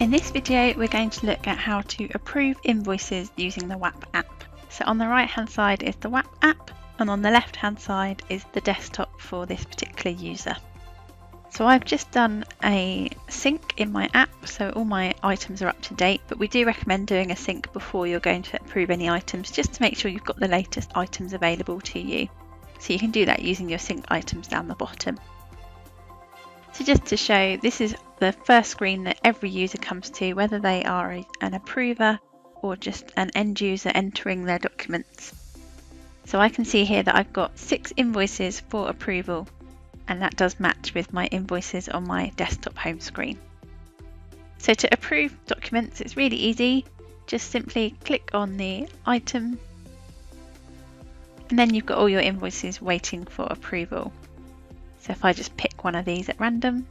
In this video, we're going to look at how to approve invoices using the WAP app. So on the right hand side is the WAP app, and on the left hand side is the desktop for this particular user. So I've just done a sync in my app, so all my items are up to date, but we do recommend doing a sync before you're going to approve any items, just to make sure you've got the latest items available to you. So you can do that using your sync items down the bottom. So just to show, this is the first screen that every user comes to, whether they are an approver or just an end user entering their documents. So I can see here that I've got 6 invoices for approval, and that does match with my invoices on my desktop home screen. So to approve documents, it's really easy. Just simply click on the item, and then you've got all your invoices waiting for approval. So if I just pick one of these at random,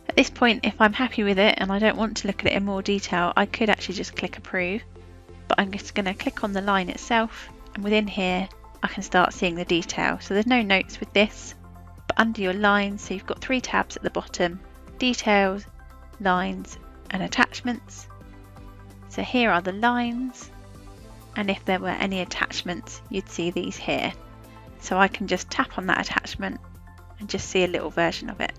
at this point, if I'm happy with it and I don't want to look at it in more detail, I could actually just click approve, but I'm just going to click on the line itself, and within here I can start seeing the detail. So there's no notes with this, but under your lines, so you've got 3 tabs at the bottom: details, lines and attachments. So here are the lines, and if there were any attachments, you'd see these here. So I can just tap on that attachment and just see a little version of it.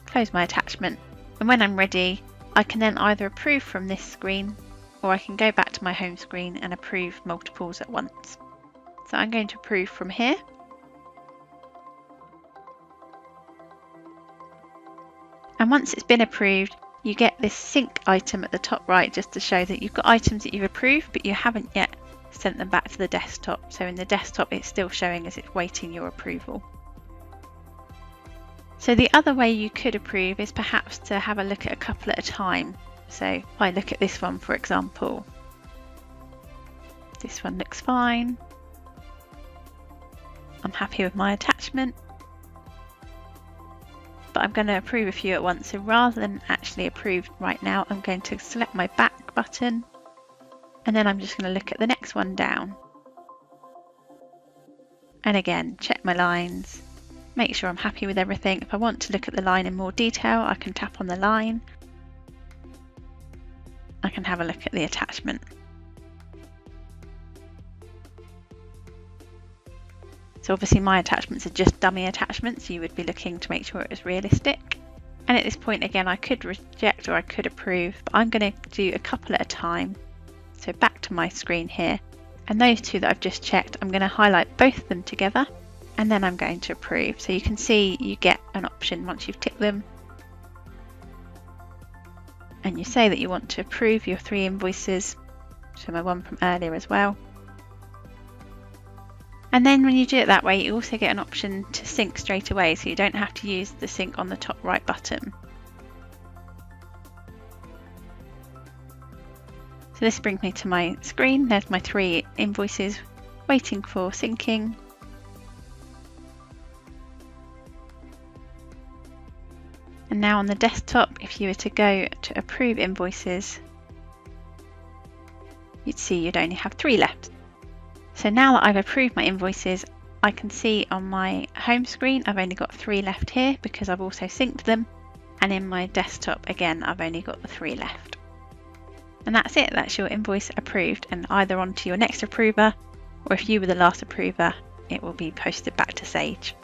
Close my attachment, and when I'm ready, I can then either approve from this screen, or I can go back to my home screen and approve multiples at once. So I'm going to approve from here. And once it's been approved, you get this sync item at the top right, just to show that you've got items that you've approved, but you haven't yet sent them back to the desktop. So in the desktop, it's still showing as it's waiting your approval. So the other way you could approve is perhaps to have a look at a couple at a time. So if I look at this one, for example, this one looks fine. I'm happy with my attachment, but I'm going to approve a few at once. So rather than actually approve right now, I'm going to select my back button, and then I'm just going to look at the next one down. And again, check my lines, make sure I'm happy with everything. If I want to look at the line in more detail, I can tap on the line. I can have a look at the attachment. So obviously my attachments are just dummy attachments, so you would be looking to make sure it was realistic. And at this point, again, I could reject or I could approve, but I'm going to do a couple at a time. So back to my screen here, and those 2 that I've just checked, I'm going to highlight both of them together, and then I'm going to approve. So you can see you get an option once you've ticked them, and you say that you want to approve your 3 invoices, so my one from earlier as well. And then when you do it that way, you also get an option to sync straight away, so you don't have to use the sync on the top right button. So this brings me to my screen. There's my 3 invoices waiting for syncing. And now on the desktop, if you were to go to approve invoices, you'd see you'd only have 3 left. So now that I've approved my invoices, I can see on my home screen I've only got 3 left here because I've also synced them, and in my desktop again I've only got the 3 left. And that's it, that's your invoice approved, and either on to your next approver, or if you were the last approver, it will be posted back to Sage.